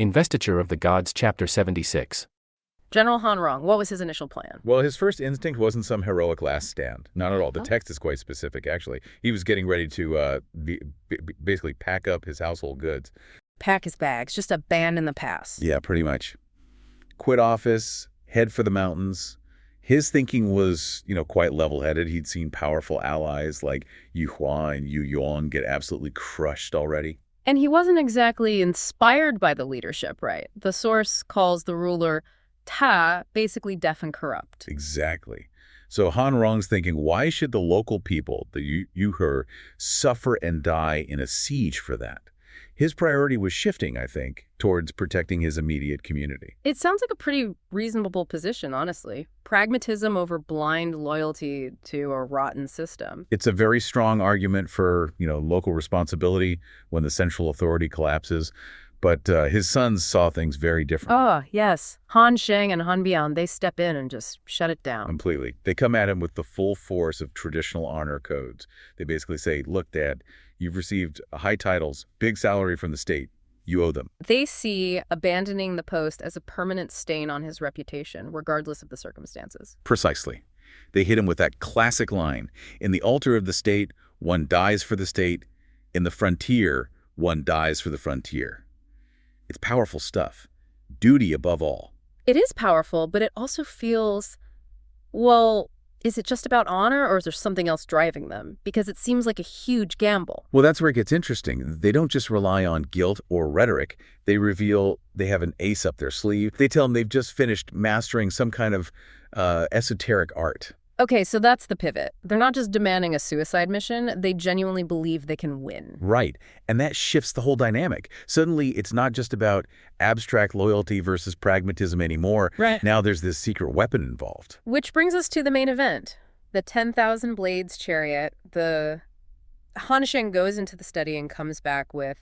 Investiture of the Gods, Chapter 76. General Han Rong, what was his initial plan? Well, his first instinct wasn't some heroic last stand. Not at all. The text is quite specific, actually. He was getting ready to basically pack up his household goods. Pack his bags, just abandon the pass. Yeah, pretty much. Quit office, head for the mountains. His thinking was, quite level-headed. He'd seen powerful allies like Yu Hua and Yu Yong get absolutely crushed already. And he wasn't exactly inspired by the leadership, right? The source calls the ruler Ta, basically deaf and corrupt. Exactly. So Han Rong's thinking, why should the local people, the Uyghur, suffer and die in a siege for that? His priority was shifting, I think, towards protecting his immediate community. It sounds like a pretty reasonable position, honestly. Pragmatism over blind loyalty to a rotten system. It's a very strong argument for, local responsibility when the central authority collapses. But his sons saw things very differently. Oh, yes. Han Shang and Han Bian, they step in and just shut it down. Completely. They come at him with the full force of traditional honor codes. They basically say, look, Dad, you've received high titles, big salary from the state. You owe them. They see abandoning the post as a permanent stain on his reputation, regardless of the circumstances. Precisely. They hit him with that classic line. In the altar of the state, one dies for the state. In the frontier, one dies for the frontier. It's powerful stuff. Duty above all. It is powerful, but it also feels, well, is it just about honor or is there something else driving them? Because it seems like a huge gamble. Well, that's where it gets interesting. They don't just rely on guilt or rhetoric. They reveal they have an ace up their sleeve. They tell them they've just finished mastering some kind of esoteric art. Okay, so that's the pivot. They're not just demanding a suicide mission. They genuinely believe they can win. Right. And that shifts the whole dynamic. Suddenly, it's not just about abstract loyalty versus pragmatism anymore. Right. Now there's this secret weapon involved. Which brings us to the main event. The 10,000 Blades chariot. The Han Sheng goes into the study and comes back with,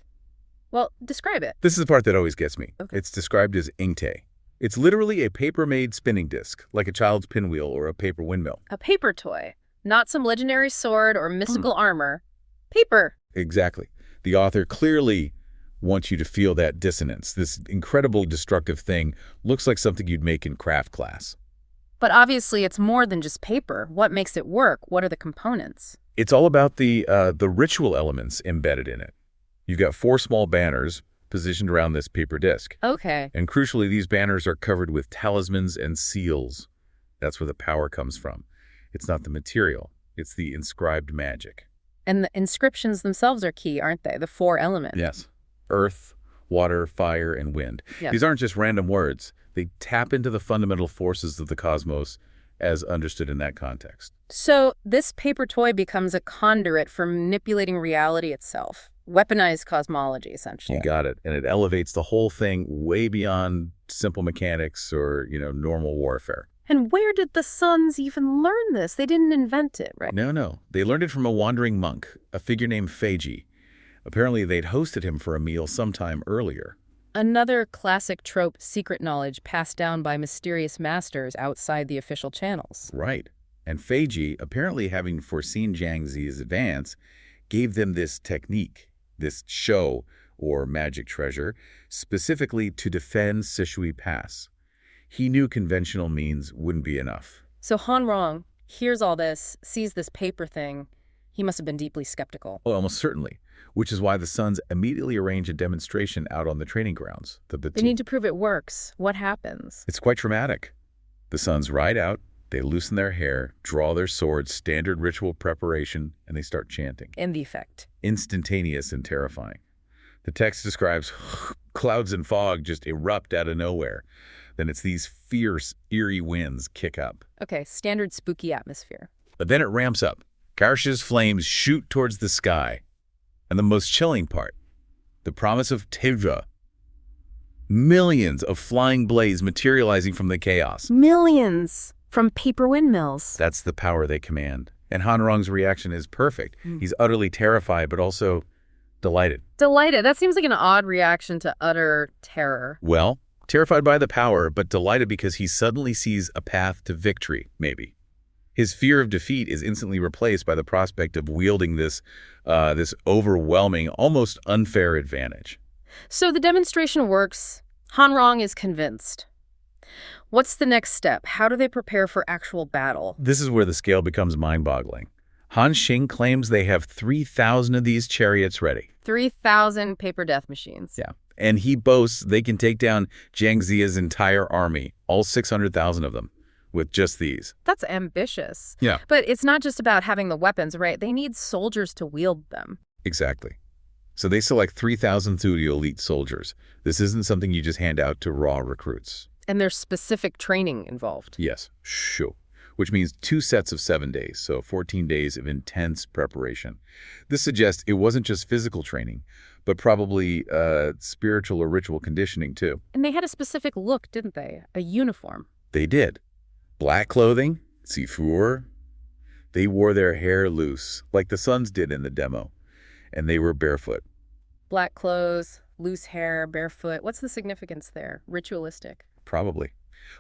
well, describe it. This is the part that always gets me. Okay. It's described as ingte. It's literally a paper-made spinning disc, like a child's pinwheel or a paper windmill. A paper toy. Not some legendary sword or mystical armor. Paper. Exactly. The author clearly wants you to feel that dissonance. This incredibly destructive thing looks like something you'd make in craft class. But obviously it's more than just paper. What makes it work? What are the components? It's all about the ritual elements embedded in it. You've got 4 small banners positioned around this paper disc. Okay. And crucially, these banners are covered with talismans and seals. That's where the power comes from. It's not the material. It's the inscribed magic. And the inscriptions themselves are key, aren't they? The 4 elements. Yes. Earth, water, fire, and wind. Yes. These aren't just random words. They tap into the fundamental forces of the cosmos as understood in that context. So this paper toy becomes a conduit for manipulating reality itself. Weaponized cosmology, essentially. You got it. And it elevates the whole thing way beyond simple mechanics or, normal warfare. And where did the sons even learn this? They didn't invent it, right? No. They learned it from a wandering monk, a figure named Feiji. Apparently, they'd hosted him for a meal sometime earlier. Another classic trope, secret knowledge passed down by mysterious masters outside the official channels. Right. And Feiji, apparently having foreseen Jiang Zi's advance, gave them this technique, this show or magic treasure, specifically to defend Sishui Pass. He knew conventional means wouldn't be enough. So Han Rong hears all this, sees this paper thing. He must have been deeply skeptical. Oh, almost certainly, which is why the sons immediately arrange a demonstration out on the training grounds. They need to prove it works. What happens? It's quite dramatic. The sons ride out, they loosen their hair, draw their swords, standard ritual preparation, and they start chanting. And the effect? Instantaneous and terrifying. The text describes clouds and fog just erupt out of nowhere. Then it's these fierce, eerie winds kick up. Okay, standard spooky atmosphere. But then it ramps up. Karsh's flames shoot towards the sky. And the most chilling part, the promise of Tevra. Millions of flying blades materializing from the chaos. Millions! From paper windmills. That's the power they command. And Han Rong's reaction is perfect. He's utterly terrified, but also delighted. Delighted. That seems like an odd reaction to utter terror. Well, terrified by the power, but delighted because he suddenly sees a path to victory, maybe. His fear of defeat is instantly replaced by the prospect of wielding this overwhelming, almost unfair advantage. So the demonstration works. Han Rong is convinced. What's the next step? How do they prepare for actual battle? This is where the scale becomes mind-boggling. Han Xing claims they have 3,000 of these chariots ready. 3,000 paper death machines. Yeah. And he boasts they can take down Jiang Ziya's entire army, all 600,000 of them, with just these. That's ambitious. Yeah. But it's not just about having the weapons, right? They need soldiers to wield them. Exactly. So they select 3,000 Thudi elite soldiers. This isn't something you just hand out to raw recruits. And there's specific training involved. Yes, sure. Which means 2 sets of 7 days, so 14 days of intense preparation. This suggests it wasn't just physical training, but probably spiritual or ritual conditioning too. And they had a specific look, didn't they? A uniform. They did. Black clothing, sifur. They wore their hair loose, like the sons did in the demo. And they were barefoot. Black clothes, loose hair, barefoot. What's the significance there? Ritualistic. Probably.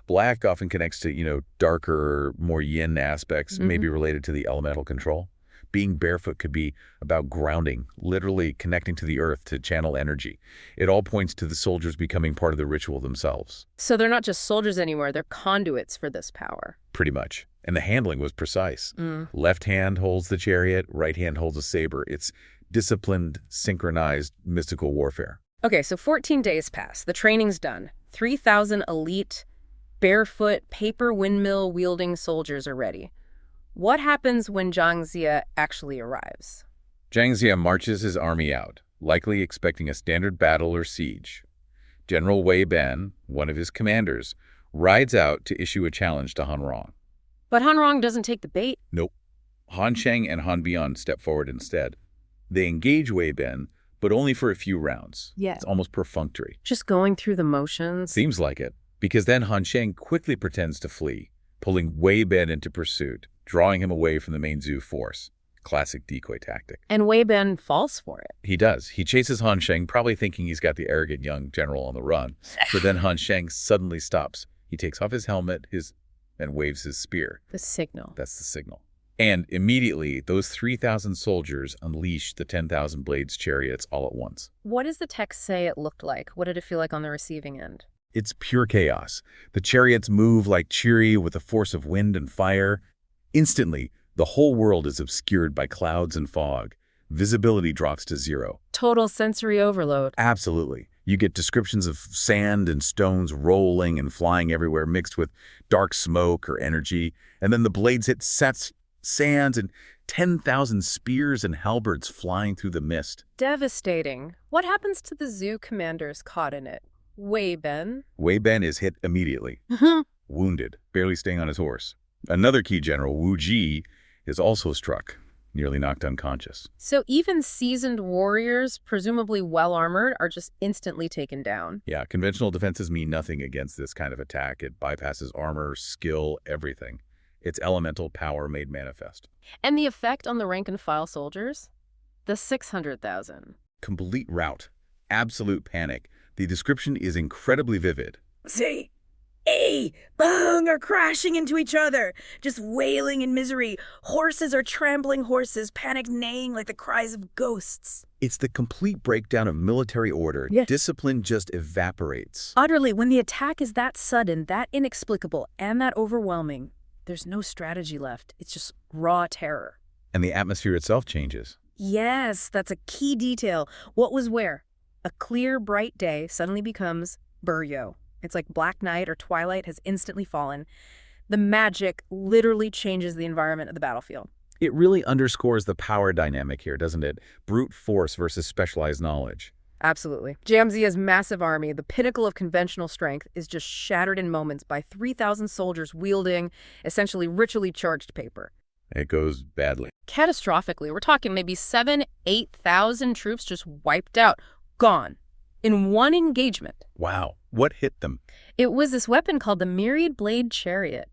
Black often connects to, darker, more yin aspects, maybe related to the elemental control. Being barefoot could be about grounding, literally connecting to the earth to channel energy. It all points to the soldiers becoming part of the ritual themselves. So they're not just soldiers anymore, they're conduits for this power. Pretty much. And the handling was precise. Left hand holds the chariot, right hand holds a saber. It's disciplined, synchronized, mystical warfare. Okay, so 14 days pass. The training's done. 3,000 elite, barefoot, paper windmill-wielding soldiers are ready. What happens when Jiang Ziya actually arrives? Jiang Ziya marches his army out, likely expecting a standard battle or siege. General Wei Ben, one of his commanders, rides out to issue a challenge to Han Rong. But Han Rong doesn't take the bait. Nope. Han Shang and Han Bian step forward instead. They engage Wei Ben, but only for a few rounds. Yeah. It's almost perfunctory. Just going through the motions. Seems like it, because then Han Shang quickly pretends to flee, pulling Wei Ben into pursuit, drawing him away from the main Zhu force. Classic decoy tactic. And Wei Ben falls for it. He does. He chases Han Shang, probably thinking he's got the arrogant young general on the run. But then Han Shang suddenly stops. He takes off his helmet and waves his spear. The signal. That's the signal. And immediately, those 3,000 soldiers unleash the 10,000 blades chariots all at once. What does the text say it looked like? What did it feel like on the receiving end? It's pure chaos. The chariots move like cheery with the force of wind and fire. Instantly, the whole world is obscured by clouds and fog. Visibility drops to 0. Total sensory overload. Absolutely. You get descriptions of sand and stones rolling and flying everywhere, mixed with dark smoke or energy. And then the blades hit sands and 10,000 spears and halberds flying through the mist. Devastating. What happens to the Zhu commanders caught in it? Wei Ben? Wei Ben is hit immediately, wounded, barely staying on his horse. Another key general, Wu Ji, is also struck, nearly knocked unconscious. So even seasoned warriors, presumably well-armored, are just instantly taken down. Yeah, conventional defenses mean nothing against this kind of attack. It bypasses armor, skill, everything. It's elemental power made manifest. And the effect on the rank-and-file soldiers? The 600,000. Complete rout. Absolute panic. The description is incredibly vivid. Say, bang, are crashing into each other, just wailing in misery. Horses are trampling horses, panic neighing like the cries of ghosts. It's the complete breakdown of military order. Yes. Discipline just evaporates. Utterly, when the attack is that sudden, that inexplicable, and that overwhelming, there's no strategy left. It's just raw terror. And the atmosphere itself changes. Yes, that's a key detail. What was where? A clear, bright day suddenly becomes Buryo. It's like black night or twilight has instantly fallen. The magic literally changes the environment of the battlefield. It really underscores the power dynamic here, doesn't it? Brute force versus specialized knowledge. Absolutely. Jiang Ziya's massive army, the pinnacle of conventional strength, is just shattered in moments by 3,000 soldiers wielding essentially ritually charged paper. It goes badly. Catastrophically, we're talking maybe 8,000 troops just wiped out, gone, in one engagement. Wow. What hit them? It was this weapon called the Myriad Blade Chariot,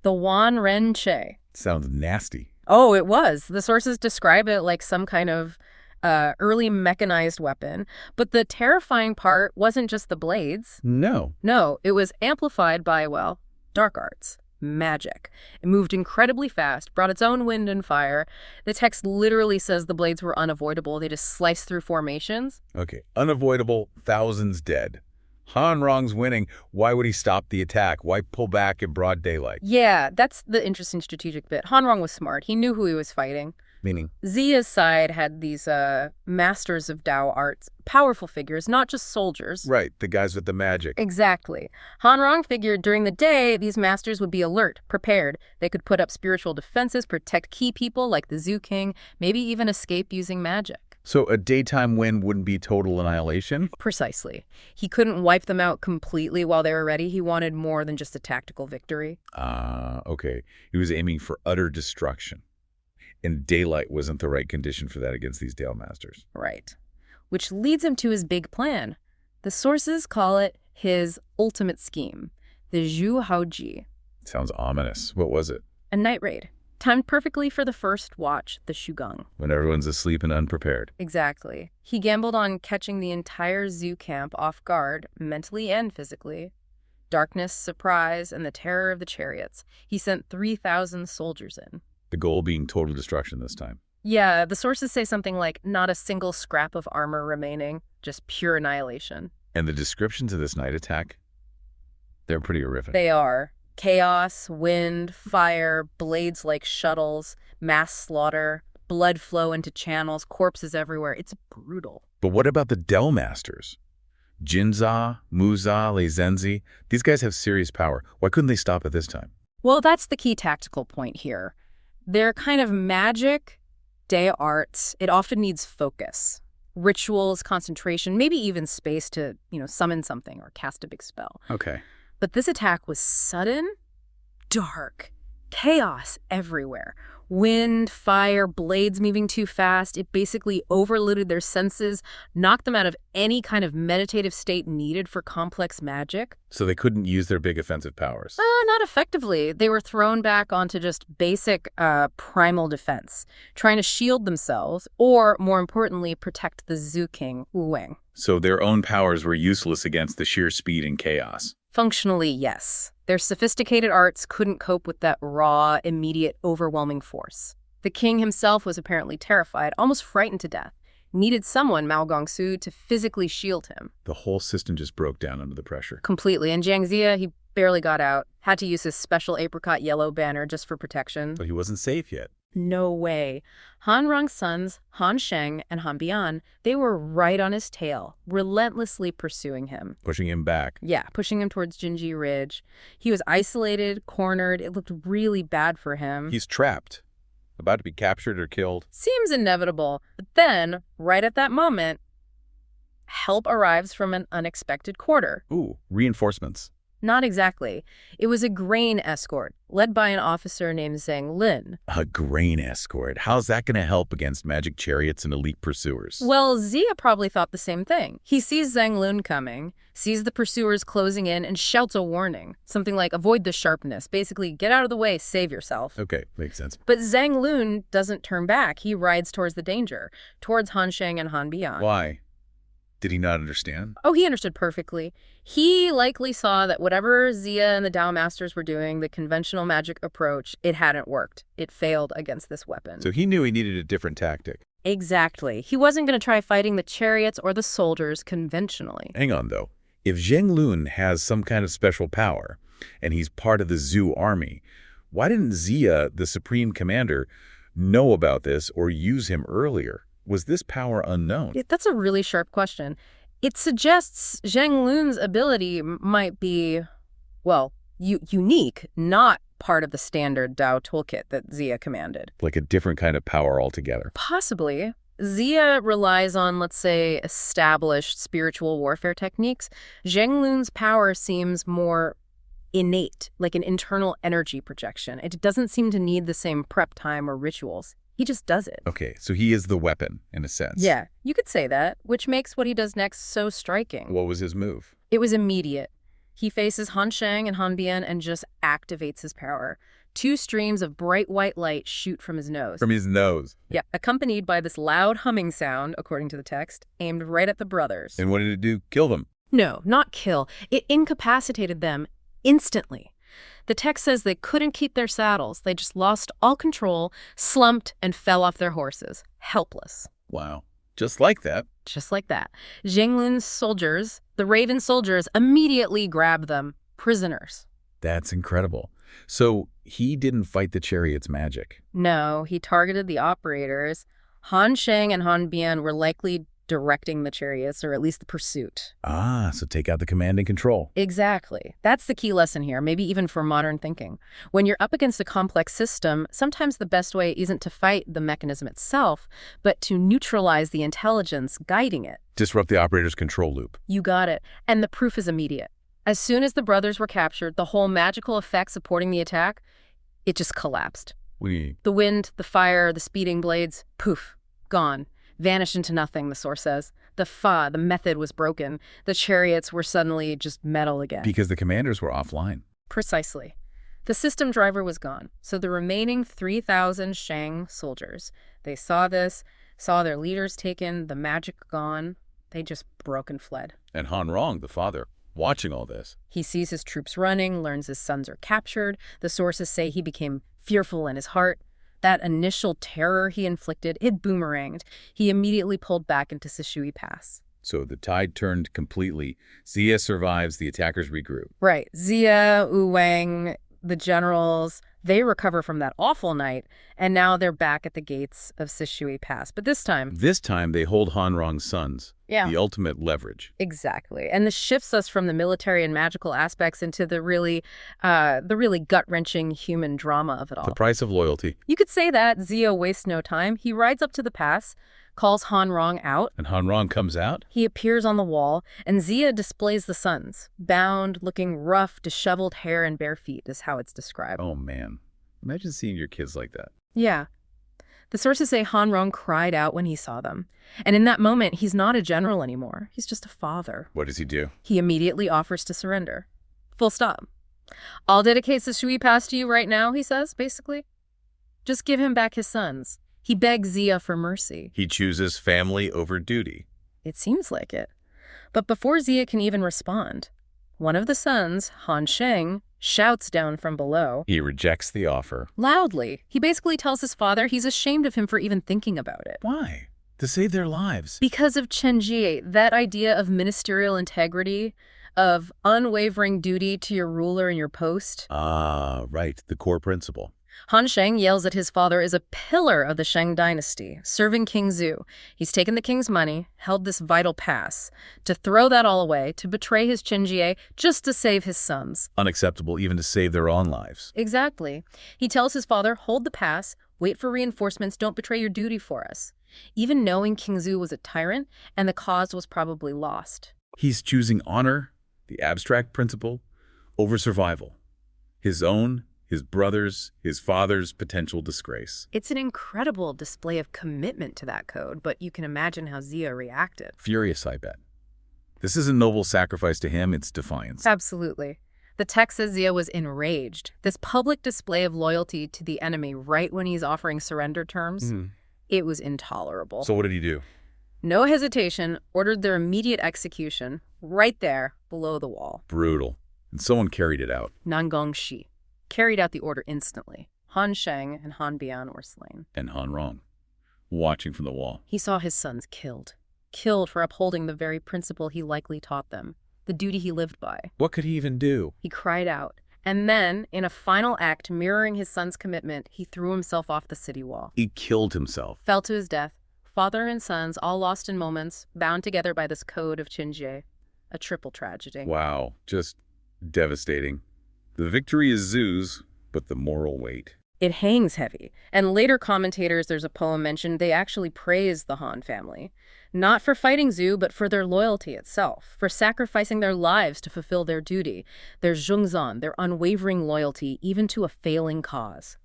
the Wan Ren Che. Sounds nasty. Oh, it was. The sources describe it like some kind of early mechanized weapon. But the terrifying part wasn't just the blades. No. No, it was amplified by, well, dark arts, magic. It moved incredibly fast, brought its own wind and fire. The text literally says the blades were unavoidable. They just sliced through formations. Okay. Unavoidable, thousands dead. Han Rong's winning. Why would he stop the attack? Why pull back in broad daylight? Yeah, that's the interesting strategic bit. Han Rong was smart. He knew who he was fighting. Meaning? Zia's side had these masters of Dao arts, powerful figures, not just soldiers. Right, the guys with the magic. Exactly. Han Rong figured during the day, these masters would be alert, prepared. They could put up spiritual defenses, protect key people like the Zhu King, maybe even escape using magic. So a daytime win wouldn't be total annihilation? Precisely. He couldn't wipe them out completely while they were ready. He wanted more than just a tactical victory. Okay. He was aiming for utter destruction. And daylight wasn't the right condition for that against these Dale Masters. Right. Which leads him to his big plan. The sources call it his ultimate scheme, the Zhu Haoji. Sounds ominous. What was it? A night raid, timed perfectly for the first watch, the Shugang. When everyone's asleep and unprepared. Exactly. He gambled on catching the entire Zhu camp off guard, mentally and physically. Darkness, surprise, and the terror of the chariots. He sent 3,000 soldiers in. The goal being total destruction this time. Yeah, the sources say something like, not a single scrap of armor remaining, just pure annihilation. And the descriptions of this night attack? They're pretty horrific. They are. Chaos, wind, fire, blades like shuttles, mass slaughter, blood flow into channels, corpses everywhere. It's brutal. But what about the Dell Masters? Jinza, Muza, Leizenzi, these guys have serious power. Why couldn't they stop at this time? Well, that's the key tactical point here. They're kind of magic, day arts. It often needs focus, rituals, concentration, maybe even space to, summon something or cast a big spell. Okay. But this attack was sudden, dark, chaos everywhere. Wind, fire, blades moving too fast. It basically overloaded their senses, knocked them out of any kind of meditative state needed for complex magic. So they couldn't use their big offensive powers? Not effectively. They were thrown back onto just basic primal defense, trying to shield themselves, or, more importantly, protect the Zhu King, Wu Wang. So their own powers were useless against the sheer speed and chaos? Functionally, yes. Their sophisticated arts couldn't cope with that raw, immediate, overwhelming force. The king himself was apparently terrified, almost frightened to death. Needed someone, Mao Gongsu, to physically shield him. The whole system just broke down under the pressure. Completely. And Jiang Ziya, he barely got out. Had to use his special apricot yellow banner just for protection. But he wasn't safe yet. No way. Han Rong's sons, Han Shang and Han Bian, they were right on his tail, relentlessly pursuing him. Pushing him back. Yeah, pushing him towards Jinji Ridge. He was isolated, cornered. It looked really bad for him. He's trapped, about to be captured or killed. Seems inevitable. But then, right at that moment, help arrives from an unexpected quarter. Ooh, reinforcements. Not exactly. It was a grain escort, led by an officer named Zhang Lin. A grain escort. How's that going to help against magic chariots and elite pursuers? Well, Zia probably thought the same thing. He sees Zhang Lin coming, sees the pursuers closing in, and shouts a warning. Something like, avoid the sharpness. Basically, get out of the way, save yourself. Okay, makes sense. But Zhang Lin doesn't turn back. He rides towards the danger, towards Han Shang and Han Bian. Why? Did he not understand? Oh, he understood perfectly. He likely saw that whatever Zia and the Dao Masters were doing, the conventional magic approach, it hadn't worked. It failed against this weapon. So he knew he needed a different tactic. Exactly. He wasn't going to try fighting the chariots or the soldiers conventionally. Hang on, though. If Zheng Lun has some kind of special power, and he's part of the Zhu army, why didn't Zia, the supreme commander, know about this or use him earlier? Was this power unknown? That's a really sharp question. It suggests Zheng Lun's ability might be, well, unique, not part of the standard Dao toolkit that Zia commanded. Like a different kind of power altogether. Possibly. Zia relies on, let's say, established spiritual warfare techniques. Zheng Lun's power seems more innate, like an internal energy projection. It doesn't seem to need the same prep time or rituals. He just does it. Okay, so he is the weapon, in a sense. Yeah, you could say that, which makes what he does next so striking. What was his move? It was immediate. He faces Han Shang and Han Bian and just activates his power. 2 streams of bright white light shoot from his nose. From his nose? Yeah, accompanied by this loud humming sound, according to the text, aimed right at the brothers. And what did it do? Kill them? No, not kill. It incapacitated them instantly. The text says they couldn't keep their saddles. They just lost all control, slumped, and fell off their horses. Helpless. Wow. Just like that, Just like that. Zhenglun's soldiers, the Raven soldiers, immediately grab them prisoners. That's incredible. So he didn't fight the chariot's magic. No, he targeted the operators. Han Shang and Han Bian were likely directing the chariots, or at least the pursuit. Ah, so take out the command and control. Exactly. That's the key lesson here, maybe even for modern thinking. When you're up against a complex system, sometimes the best way isn't to fight the mechanism itself, but to neutralize the intelligence guiding it. Disrupt the operator's control loop. You got it. And the proof is immediate. As soon as the brothers were captured, the whole magical effect supporting the attack, it just collapsed. The wind, the fire, the speeding blades, poof, gone. Vanished into nothing, the source says. The method was broken. The chariots were suddenly just metal again. Because the commanders were offline. Precisely. The system driver was gone. So the remaining 3,000 Shang soldiers, they saw this, saw their leaders taken, the magic gone. They just broke and fled. And Han Rong, the father, watching all this. He sees his troops running, learns his sons are captured. The sources say he became fearful in his heart. That initial terror he inflicted, it boomeranged. He immediately pulled back into Sishui Pass. So the tide turned completely. Xia survives, the attackers regroup. Right. Xia, Wu Wang, the generals, they recover from that awful night, and now they're back at the gates of Sishui Pass. But this time they hold Han Rong's sons. Yeah. The ultimate leverage. Exactly. And this shifts us from the military and magical aspects into the really gut-wrenching human drama of it all. The price of loyalty. You could say that. Xia wastes no time. He rides up to the pass, calls Han Rong out. And Han Rong comes out? He appears on the wall, and Xia displays the sons. Bound, looking rough, disheveled hair and bare feet is how it's described. Oh, man. Imagine seeing your kids like that. Yeah. The sources say Han Rong cried out when he saw them. And in that moment, he's not a general anymore. He's just a father. What does he do? He immediately offers to surrender. Full stop. I'll dedicate Sishui Pass to you right now, he says, basically. Just give him back his sons. He begs Xia for mercy. He chooses family over duty. It seems like it. But before Xia can even respond, one of the sons, Han Shang, shouts down from below. He rejects the offer. Loudly. He basically tells his father he's ashamed of him for even thinking about it. Why? To save their lives. Because of Chen Jie, that idea of ministerial integrity, of unwavering duty to your ruler and your post. Ah, right. The core principle. Han Shang yells that his father is a pillar of the Shang dynasty, serving King Zhu. He's taken the king's money, held this vital pass, to throw that all away, to betray his Chen Jie just to save his sons. Unacceptable even to save their own lives. Exactly. He tells his father, hold the pass, wait for reinforcements, don't betray your duty for us. Even knowing King Zhu was a tyrant and the cause was probably lost. He's choosing honor, the abstract principle, over survival. His own, his brother's, his father's potential disgrace. It's an incredible display of commitment to that code, but you can imagine how Xia reacted. Furious, I bet. This isn't noble sacrifice to him, it's defiance. Absolutely. The text says Xia was enraged. This public display of loyalty to the enemy right when he's offering surrender terms, it was intolerable. So what did he do? No hesitation, ordered their immediate execution right there below the wall. Brutal. And someone carried it out. Nangong Shi carried out the order instantly. Han Shang and Han Bian were slain. And Han Rong, watching from the wall. He saw his sons killed for upholding the very principle he likely taught them, the duty he lived by. What could he even do? He cried out, and then, in a final act mirroring his son's commitment, he threw himself off the city wall. He killed himself. Fell to his death. Father and sons, all lost in moments, bound together by this code of Chen Jie. A triple tragedy. Wow, just devastating. The victory is Zhu's, but the moral weight. It hangs heavy. And later commentators, there's a poem mentioned, they actually praise the Han family. Not for fighting Zhu, but for their loyalty itself, for sacrificing their lives to fulfill their duty, their zhongzhan, their unwavering loyalty, even to a failing cause.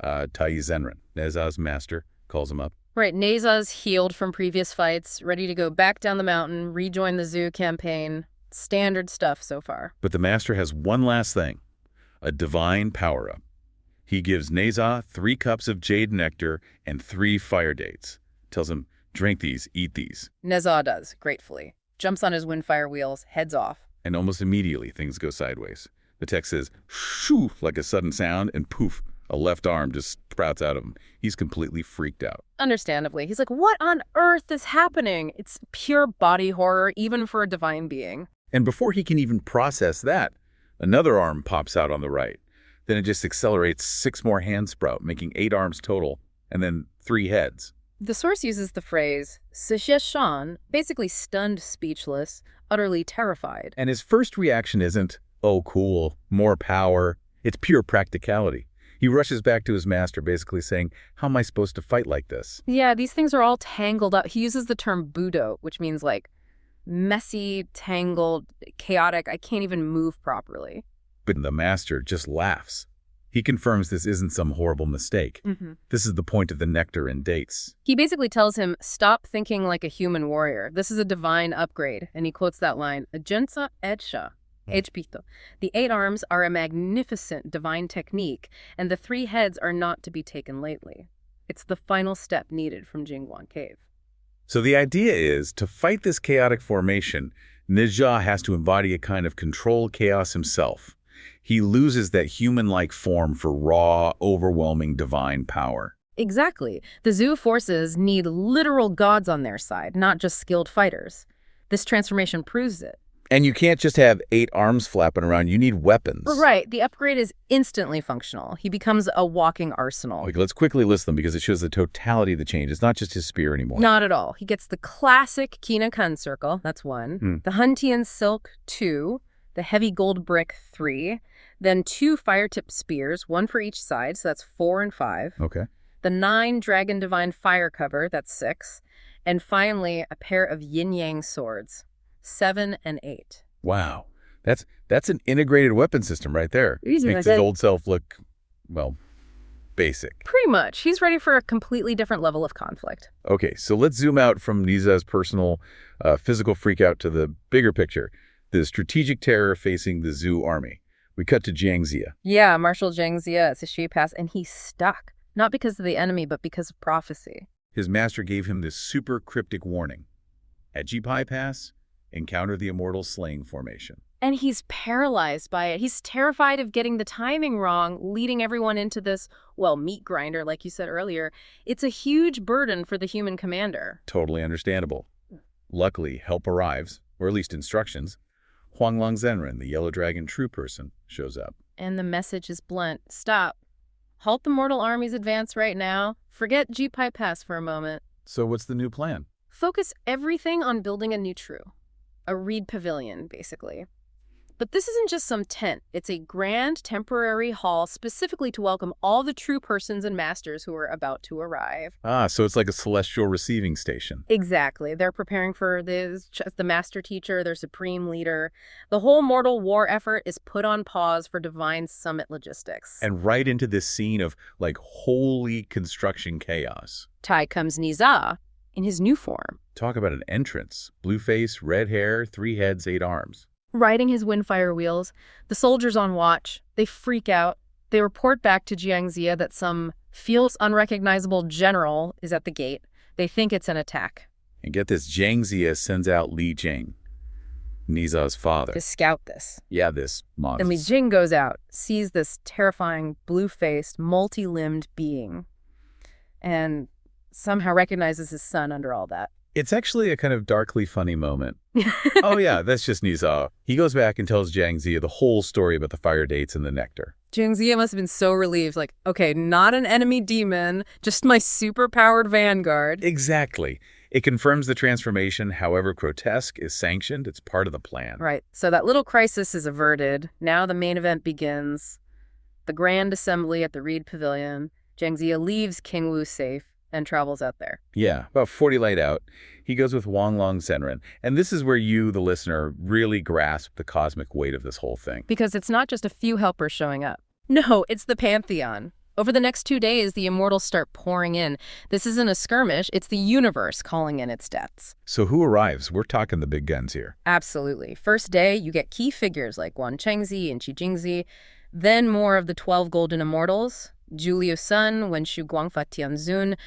Tai Zenren, Neza's master, calls him up. Right, Neza's healed from previous fights, ready to go back down the mountain, rejoin the Zhu campaign. Standard stuff so far. But the master has one last thing, a divine power-up. He gives Neza 3 cups of jade nectar and 3 fire dates. Tells him, drink these, eat these. Neza does, gratefully. Jumps on his windfire wheels, heads off. And almost immediately things go sideways. The text says, shoo, like a sudden sound, and poof, A left arm just sprouts out of him. He's completely freaked out. Understandably. He's like, what on earth is happening? It's pure body horror, even for a divine being. And before he can even process that, another arm pops out on the right. Then it just accelerates 6 more hands sprout, making 8 arms total, and then 3 heads. The source uses the phrase, Shang, basically stunned, speechless, utterly terrified. And his first reaction isn't, oh, cool, more power. It's pure practicality. He rushes back to his master, basically saying, how am I supposed to fight like this? Yeah, these things are all tangled up. He uses the term budo, which means like messy, tangled, chaotic. I can't even move properly. But the master just laughs. He confirms this isn't some horrible mistake. This is the point of the nectar and dates. He basically tells him, stop thinking like a human warrior. This is a divine upgrade. And he quotes that line, Ajensa Edsha. The 8 arms are a magnificent divine technique, and the 3 heads are not to be taken lightly. It's the final step needed from Jingguan Cave. So the idea is, to fight this chaotic formation, Nizha has to embody a kind of controlled chaos himself. He loses that human-like form for raw, overwhelming divine power. Exactly. The Zhou forces need literal gods on their side, not just skilled fighters. This transformation proves it. And you can't just have 8 arms flapping around. You need weapons. Right. The upgrade is instantly functional. He becomes a walking arsenal. Okay, let's quickly list them because it shows the totality of the change. It's not just his spear anymore. Not at all. He gets the classic Kina Kun circle. That's 1. The Huntian silk, 2. The heavy gold brick, 3. Then 2 fire-tipped spears, 1 for each side. So that's 4 and 5. Okay. The 9 dragon divine fire cover. That's 6. And finally, a pair of yin-yang swords. 7 and 8. Wow. That's an integrated weapon system right there. Makes his old self look, well, basic. Pretty much. He's ready for a completely different level of conflict. Okay, so let's zoom out from Nizha's personal physical freakout to the bigger picture, the strategic terror facing the Zhou army. We cut to Jiang Ziya. Yeah, Marshal Jiang Ziya at Sishui Pass, and he's stuck. Not because of the enemy, but because of prophecy. His master gave him this super cryptic warning. At Jipai Pass, encounter the immortal slaying formation. And he's paralyzed by it. He's terrified of getting the timing wrong, leading everyone into this, well, meat grinder, like you said earlier. It's a huge burden for the human commander. Totally understandable. Luckily, help arrives, or at least instructions. Huanglong Zhenren, the Yellow Dragon true person, shows up. And the message is blunt. Stop. Halt the mortal army's advance right now. Forget Jipai Pass for a moment. So what's the new plan? Focus everything on building a new true. A reed pavilion, basically. But this isn't just some tent. It's a grand temporary hall specifically to welcome all the true persons and masters who are about to arrive. Ah, so it's like a celestial receiving station. Exactly. They're preparing for the master teacher, their supreme leader. The whole mortal war effort is put on pause for divine summit logistics. And right into this scene of, like, holy construction chaos. Tai comes Nizha in his new form. Talk about an entrance. Blue face, red hair, 3 heads, 8 arms. Riding his windfire wheels, the soldiers on watch, they freak out. They report back to Jiang Ziya that some feels unrecognizable general is at the gate. They think it's an attack. And get this, Jiang Ziya sends out Li Jing, Nizha's father. To scout this. Yeah, this monster. And Li Jing goes out, sees this terrifying, blue-faced, multi-limbed being, and somehow recognizes his son under all that. It's actually a kind of darkly funny moment. Oh yeah, that's just Nizha. He goes back and tells Jiang Ziya the whole story about the fire dates and the nectar. Jiang Ziya must have been so relieved, like, okay, not an enemy demon, just my super-powered vanguard. Exactly. It confirms the transformation, however grotesque, is sanctioned. It's part of the plan. Right. So that little crisis is averted. Now the main event begins. The grand assembly at the Reed Pavilion. Jiang Ziya leaves King Wu safe and travels out there. Yeah, about 40 light out. He goes with Huanglong Zhenren. And this is where you, the listener, really grasp the cosmic weight of this whole thing. Because it's not just a few helpers showing up. No, it's the Pantheon. Over the next 2 days, the immortals start pouring in. This isn't a skirmish, it's the universe calling in its deaths. So who arrives? We're talking the big guns here. Absolutely. First day, you get key figures like Guan Chengzi and Qi Jingzi. Then more of the 12 golden immortals. Zhu Liu Sun, Wenshu Guangfa Tianzun,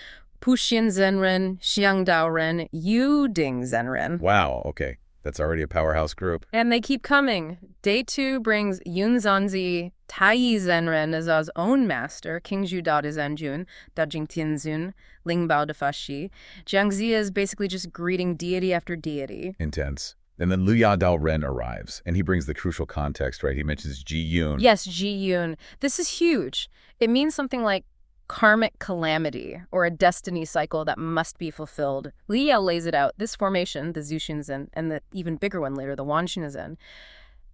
Puxian Zhenren, Xiang Daoren, Yu Ding Zhenren. Wow, okay. That's already a powerhouse group. And they keep coming. Day 2 brings Yun Zanzi, Taiyi Zenren as A's own master, Kingzhu Dao de Zanjun, Dao Jing Tianzun, Lingbao de Faxi. Jiang Ziya is basically just greeting deity after deity. Intense. And then Luya Dao Ren arrives, and he brings the crucial context, right? He mentions Ji Yun. Yes, Ji Yun. This is huge. It means something like karmic calamity or a destiny cycle that must be fulfilled. Li Yao lays it out. This formation, the Zhuxunzen, and the even bigger one later, the Wanxunzen,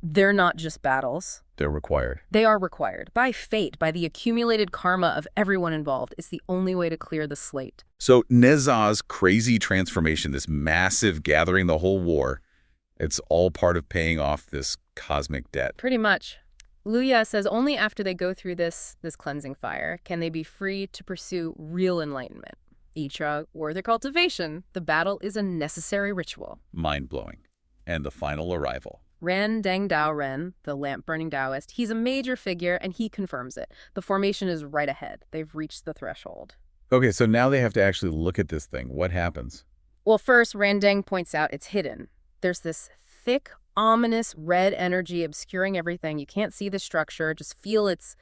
they're not just battles. They're required. They are required by fate, by the accumulated karma of everyone involved. It's the only way to clear the slate. So Neza's crazy transformation, this massive gathering the whole war, it's all part of paying off this cosmic debt. Pretty much. Luya says only after they go through this cleansing fire can they be free to pursue real enlightenment. Itra, or their cultivation, the battle is a necessary ritual. Mind-blowing. And the final arrival. Ren Deng Dao Ren, the lamp-burning Taoist, he's a major figure, and he confirms it. The formation is right ahead. They've reached the threshold. Okay, so now they have to actually look at this thing. What happens? Well, first, Ren Deng points out it's hidden. There's this thick, ominous red energy obscuring everything. You can't see the structure, just feel its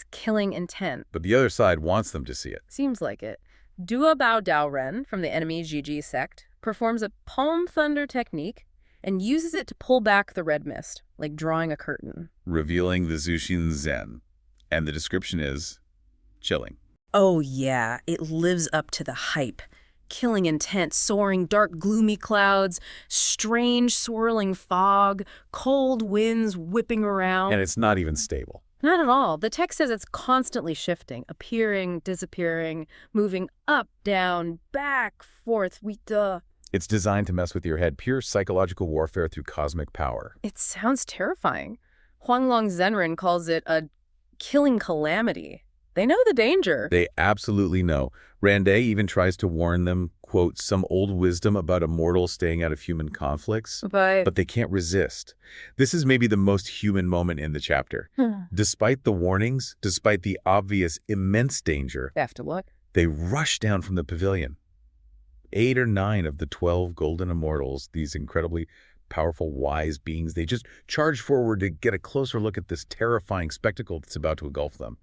killing intent. But the other side wants them to see it. Seems like it. Dua Bao Dao Ren, from the enemy Jiji sect, performs a palm thunder technique and uses it to pull back the red mist, like drawing a curtain. Revealing the Zhuxin Zen. And the description is chilling. Oh yeah, it lives up to the hype. Killing intent, soaring dark gloomy clouds, strange swirling fog, cold winds whipping around. And it's not even stable. Not at all. The text says it's constantly shifting, appearing, disappearing, moving up, down, back, forth. It's designed to mess with your head, pure psychological warfare through cosmic power. It sounds terrifying. Huanglong Zenren calls it a killing calamity. They know the danger. They absolutely know. Rande even tries to warn them, quote, some old wisdom about a mortal staying out of human conflicts. But they can't resist. This is maybe the most human moment in the chapter. Despite the warnings, despite the obvious immense danger, They have to look. they rush down from the pavilion. 8 or 9 of the 12 golden immortals, these incredibly powerful, wise beings, they just charge forward to get a closer look at this terrifying spectacle that's about to engulf them.